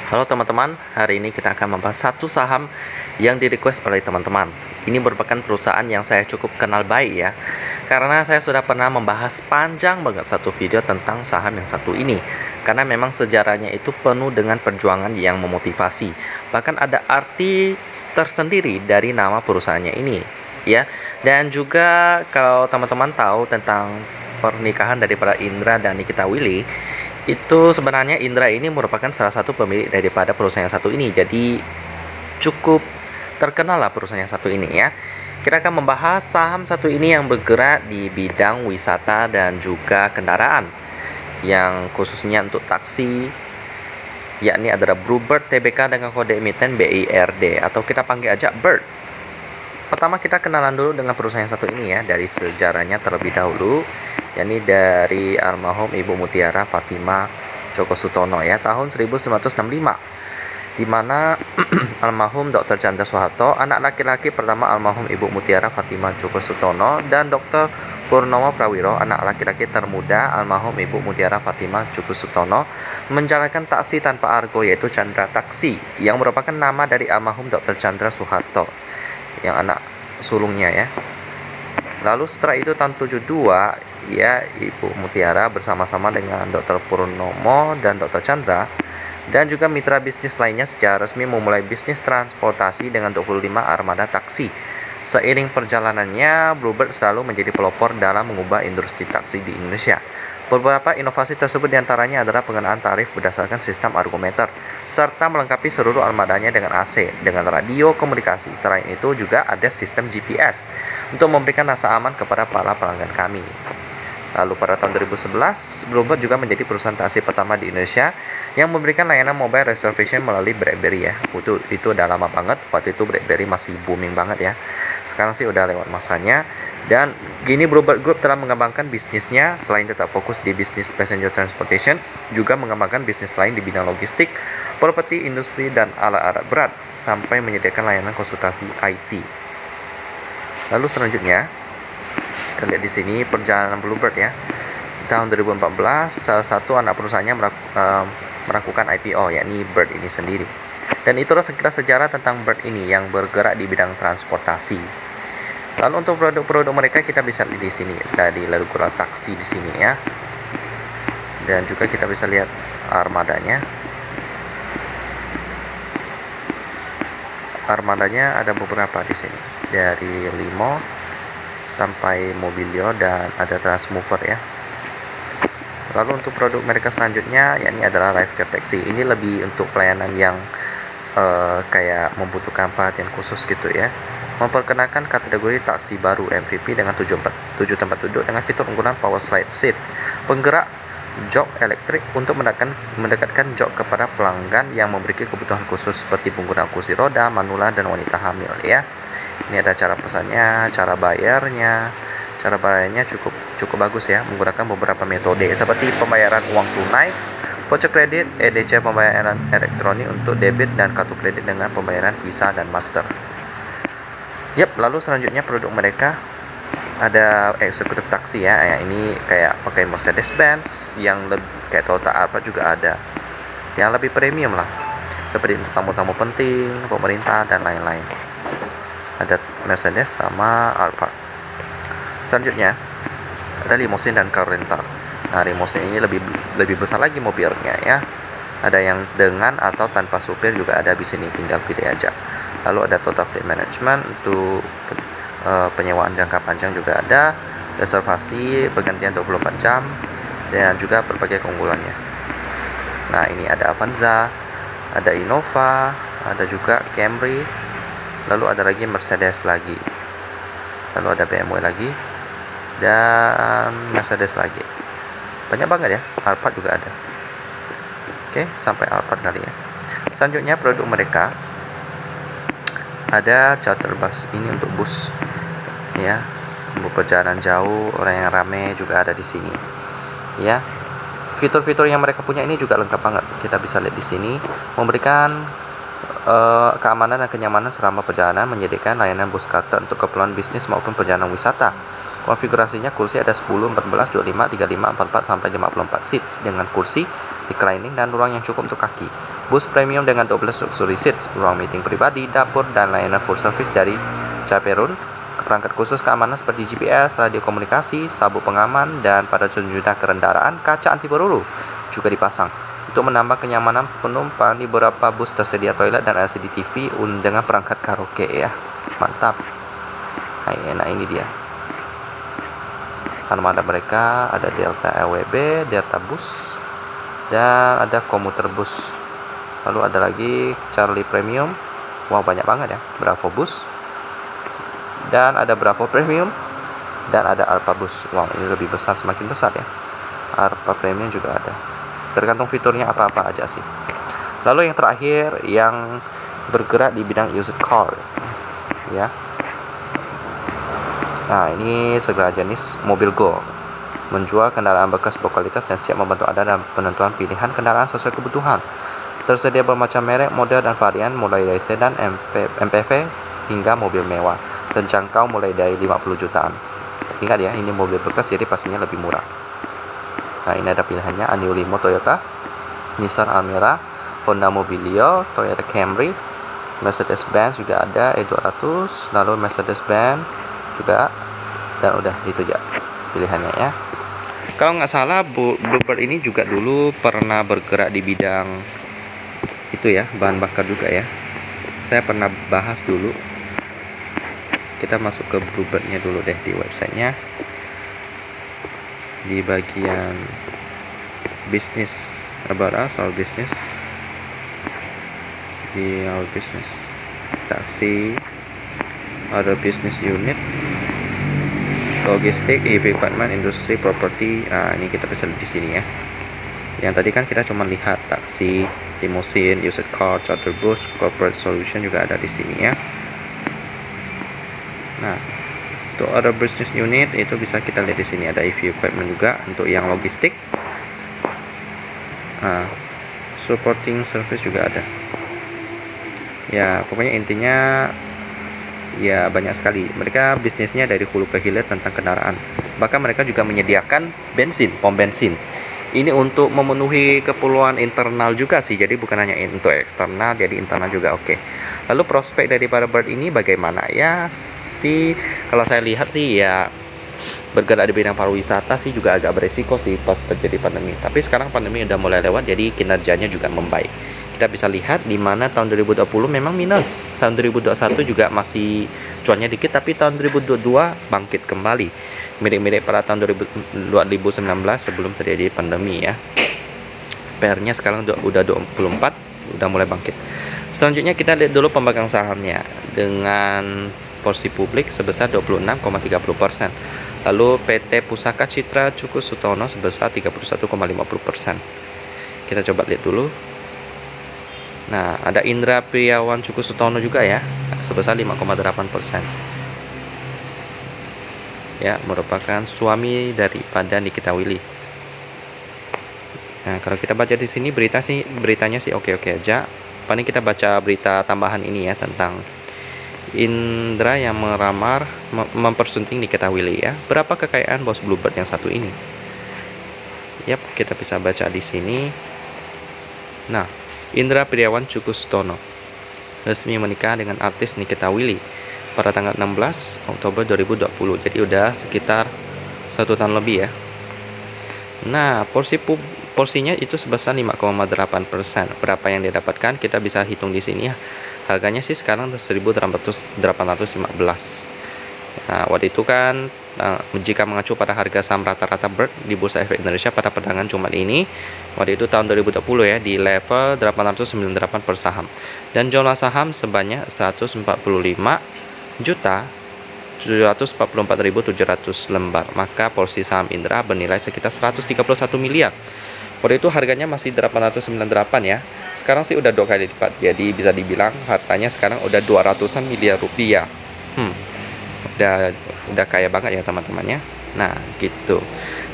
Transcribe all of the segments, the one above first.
Halo teman-teman, hari ini kita akan membahas satu saham yang di-request oleh teman-teman. Ini merupakan perusahaan yang saya cukup kenal baik ya, karena saya sudah pernah membahas panjang banget satu video tentang saham yang satu ini. Karena memang sejarahnya itu penuh dengan perjuangan yang memotivasi. Bahkan ada arti tersendiri dari nama perusahaannya ini, ya. Dan juga kalau teman-teman tahu tentang pernikahan daripada Indra dan Nikita Willy, itu sebenarnya Indra ini merupakan salah satu pemilik daripada perusahaan yang satu ini. Jadi cukup terkenal lah perusahaan yang satu ini ya. Kita akan membahas saham satu ini yang bergerak di bidang wisata dan juga kendaraan, yang khususnya untuk taksi, yakni adalah Bluebird Tbk dengan kode emiten BIRD atau kita panggil aja Bird. Pertama kita kenalan dulu dengan perusahaan yang satu ini ya, dari sejarahnya terlebih dahulu, yakni dari almarhum Ibu Mutiara Fatimah Djoko Sutono ya, tahun 1965, di mana almarhum Dr. Chandra Soeharto, anak laki-laki pertama almarhum Ibu Mutiara Fatimah Djoko Sutono, dan Dr. Purnomo Prawiro, anak laki-laki termuda almarhum Ibu Mutiara Fatimah Djoko Sutono, menjalankan taksi tanpa argo yaitu Chandra Taksi, yang merupakan nama dari almarhum Dr. Chandra Soeharto yang anak sulungnya ya. Lalu setelah itu tahun 72 ya, Ibu Mutiara bersama-sama dengan Dr. Purnomo dan Dr. Chandra dan juga mitra bisnis lainnya secara resmi memulai bisnis transportasi dengan 25 armada taksi. Seiring perjalanannya, Bluebird selalu menjadi pelopor dalam mengubah industri taksi di Indonesia. Beberapa inovasi tersebut diantaranya adalah pengenaan tarif berdasarkan sistem argometer, serta melengkapi seluruh armadanya dengan AC, dengan radio komunikasi. Selain itu juga ada sistem GPS untuk memberikan rasa aman kepada para pelanggan kami. Lalu pada tahun 2011, Bluebird juga menjadi perusahaan taksi pertama di Indonesia yang memberikan layanan mobile reservation melalui BlackBerry ya. Itu udah lama banget, waktu itu BlackBerry masih booming banget ya. Sekarang sih udah lewat masanya. Dan gini Bluebird Group telah mengembangkan bisnisnya selain tetap fokus di bisnis passenger transportation, juga mengembangkan bisnis lain di bidang logistik, properti, industri, dan alat-alat berat, sampai menyediakan layanan konsultasi IT. Lalu selanjutnya, kita lihat di sini perjalanan Bluebird ya. Tahun 2014, salah satu anak perusahaannya melakukan IPO, yakni Bird ini sendiri. Dan itulah sekilas sejarah tentang Bird ini yang bergerak di bidang transportasi. Lalu untuk produk-produk mereka kita bisa lihat di sini, dari lalu kurang taksi di sini ya. Dan juga kita bisa lihat armadanya. Armadanya ada beberapa di sini, dari limo sampai mobilio dan ada transmover ya. Lalu untuk produk mereka selanjutnya yakni adalah life care taxi. Ini lebih untuk pelayanan yang kayak membutuhkan perhatian khusus gitu ya. Memperkenalkan kategori taksi baru MVP dengan 7 tempat duduk dengan fitur unggulan power slide seat, penggerak jok elektrik untuk mendekatkan jok kepada pelanggan yang memiliki kebutuhan khusus seperti penggunaan kursi roda, manula, dan wanita hamil ya. Ini ada cara pesannya, cara bayarnya. Cara bayarnya cukup bagus ya, menggunakan beberapa metode seperti pembayaran uang tunai, voucher kredit, EDC pembayaran elektronik untuk debit, dan kartu kredit dengan pembayaran Visa dan Master. Lalu selanjutnya produk mereka ada eksekutif taksi ya. Ini kayak pakai Mercedes-Benz, yang lebih kayak Toyota Alphard juga ada, yang lebih premium lah, seperti untuk tamu-tamu penting, pemerintah, dan lain-lain. Ada Mercedes sama Alphard. Selanjutnya ada limousine dan car rental. Nah, limousine ini lebih besar lagi mobilnya ya. Ada yang dengan atau tanpa supir juga ada di sini, tinggal pilih aja. Lalu ada total fleet management untuk penyewaan jangka panjang juga ada, reservasi pergantian 24 jam, dan juga berbagai keunggulannya. Nah, ini ada Avanza, ada Innova, ada juga Camry, lalu ada lagi Mercedes lagi, lalu ada BMW lagi, dan Mercedes lagi. Banyak banget ya, Alphard juga ada. Oke, sampai Alphard kali ya. Selanjutnya produk mereka ada charter bus, ini untuk bus ya, untuk perjalanan jauh, orang yang ramai juga ada di sini ya. Fitur-fitur yang mereka punya ini juga lengkap banget, kita bisa lihat di sini, memberikan keamanan dan kenyamanan selama perjalanan, menyediakan layanan bus charter untuk keperluan bisnis maupun perjalanan wisata. Konfigurasinya kursi ada 10, 14, 25, 35, 44 sampai 54 seats dengan kursi reclining, dan ruang yang cukup untuk kaki. Bus premium dengan 12 luxury seats, ruang meeting pribadi, dapur, dan layanan full service dari Chaperone. Perangkat khusus keamanan seperti GPS, radio komunikasi, sabuk pengaman, dan pada sejumlah kendaraan kaca anti peluru juga dipasang. Untuk menambah kenyamanan penumpang, di beberapa bus tersedia toilet dan LCD TV dengan perangkat karaoke ya. Mantap. Nah ini dia. Armada mereka ada Delta LWB, Delta Bus, dan ada komuter bus. Lalu ada lagi Charlie Premium. Wow, banyak banget ya. Bravo Bus. Dan ada Bravo Premium. Dan ada Alpha Bus. Wow, ini lebih besar, semakin besar ya. Alpha Premium juga ada. Tergantung fiturnya apa-apa aja sih. Lalu yang terakhir yang bergerak di bidang used car ya. Nah, ini segala jenis mobil Go, menjual kendaraan bekas berkualitas yang siap membantu Anda dalam penentuan pilihan kendaraan sesuai kebutuhan. Tersedia bermacam merek, model, dan varian mulai dari sedan, MPV hingga mobil mewah, terjangkau mulai dari 50 jutaan. Ingat ya, ini mobil bekas jadi pastinya lebih murah. Nah, ini ada pilihannya: Anio Limo Toyota, Nissan Almera, Honda Mobilio, Toyota Camry, Mercedes-Benz juga ada E200, lalu Mercedes-Benz juga, dan udah itu aja pilihannya ya. Kalau nggak salah Bluebird ini juga dulu pernah bergerak di bidang itu ya, bahan bakar juga ya. Saya pernah bahas dulu. Kita masuk ke Bluebirdnya dulu deh di websitenya, di bagian bisnis, about us, our business, di our business, taksi, other business unit, logistik, heavy equipment, industri, property. Nah, ini kita bisa lihat di sini ya. Yang tadi kan kita cuma lihat taksi, limousine, used car, charter bus, corporate solution juga ada di sini ya. Nah, untuk other business unit itu bisa kita lihat di sini, ada heavy equipment juga untuk yang logistik. Nah, supporting service juga ada. Ya, pokoknya intinya ya banyak sekali. Mereka bisnisnya dari hulu ke hilir tentang kendaraan. Bahkan mereka juga menyediakan bensin, pom bensin. Ini untuk memenuhi keperluan internal juga sih. Jadi bukan hanya untuk eksternal, jadi internal juga oke. Lalu prospek daripada Bird ini bagaimana? Ya sih, kalau saya lihat sih ya bergerak di bidang pariwisata sih juga agak beresiko sih pas terjadi pandemi. Tapi sekarang pandemi udah mulai lewat, jadi kinerjanya juga membaik. Kita bisa lihat di mana tahun 2020 memang minus, tahun 2021 juga masih cuannya dikit, tapi tahun 2022 bangkit kembali, mirip-mirip pada tahun 2019 sebelum terjadi pandemi ya. PR-nya sekarang udah 24, udah mulai bangkit. Selanjutnya kita lihat dulu pemegang sahamnya dengan porsi publik sebesar 26,30%. Lalu PT Pusaka Citra Cukup Sutono sebesar 31,50%. Kita coba lihat dulu. Nah, ada Indra Priawan Cukup Sutono juga ya, sebesar 5,8%. Ya, merupakan suami daripada Nikita Willy. Nah, kalau kita baca di sini beritanya sih oke-oke aja. Paling kita baca berita tambahan ini ya tentang Indra yang meramar mempersunting Nikita Willy ya. Berapa kekayaan bos Bluebird yang satu ini? Yap, kita bisa baca di sini. Nah, Indra Priawan Cukup Sutono resmi menikah dengan artis Nikita Willy pada tanggal 16 Oktober 2020. Jadi udah sekitar 1 tahun lebih ya. Nah, porsinya itu sebesar 5,8%. Berapa yang didapatkan kita bisa hitung di sini ya. Harganya sih sekarang 1.815. Nah, waktu itu kan jika mengacu pada harga saham rata-rata Bird di Bursa Efek Indonesia pada perdagangan Jumat ini, waktu itu tahun 2020 ya, di level 898 per saham. Dan jumlah saham sebanyak 145.744.700 lembar. Maka porsi saham Indra bernilai sekitar 131 miliar. Waktu itu harganya masih 898 ya. Sekarang sih udah 2 kali lipat. Jadi bisa dibilang hartanya sekarang udah 200-an miliar rupiah. Udah kaya banget ya teman-temannya. Nah, gitu.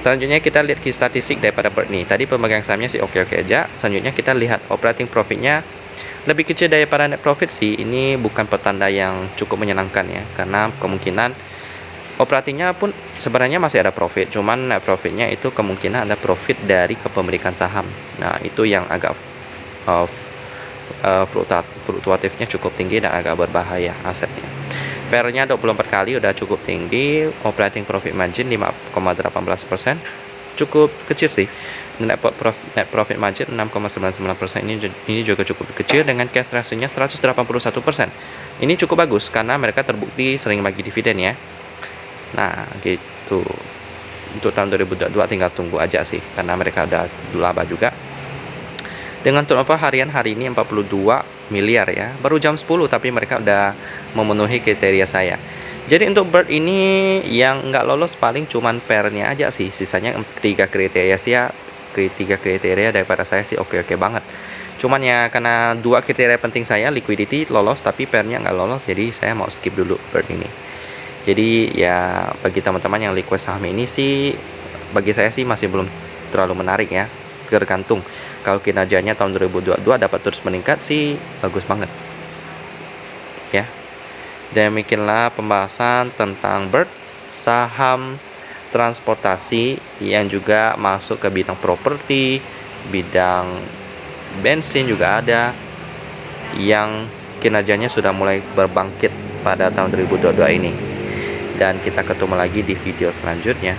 Selanjutnya kita lihat statistik daripada Bird nih. Tadi pemegang sahamnya sih oke-oke aja. Selanjutnya kita lihat operating profitnya lebih kecil daripada net profit sih. Ini bukan pertanda yang cukup menyenangkan ya, karena kemungkinan Operatingnya pun sebenarnya masih ada profit, cuman net profitnya itu kemungkinan ada profit dari kepemilikan saham. Nah, itu yang agak uh, fluktuatifnya cukup tinggi dan agak berbahaya asetnya. PER-nya 24 kali udah cukup tinggi, operating profit margin 5,18%, cukup kecil sih. Net profit margin 6,99%, ini juga cukup kecil dengan cash ratio-nya 181%. Ini cukup bagus karena mereka terbukti sering bagi dividen ya. Nah, gitu. Untuk tahun 2022 tinggal tunggu aja sih, karena mereka udah laba juga. Dengan turnover harian hari ini 42 miliar ya. Baru jam 10 tapi mereka udah memenuhi kriteria saya. Jadi untuk Bird ini yang nggak lolos paling cuman pair-nya aja sih. Sisanya 3 kriteria sih ya. 3 kriteria daripada saya sih oke-oke banget. Cuman ya karena 2 kriteria penting saya, liquidity lolos tapi pair-nya nggak lolos, jadi saya mau skip dulu Bird ini. Jadi ya bagi teman-teman yang request saham ini sih, bagi saya sih masih belum terlalu menarik ya. Tergantung, kalau kinerjanya tahun 2022 dapat terus meningkat sih bagus banget ya. Demikianlah pembahasan tentang Bird, saham transportasi yang juga masuk ke bidang properti, bidang bensin juga ada, yang kinerjanya sudah mulai berbangkit pada tahun 2022 ini. Dan kita ketemu lagi di video selanjutnya.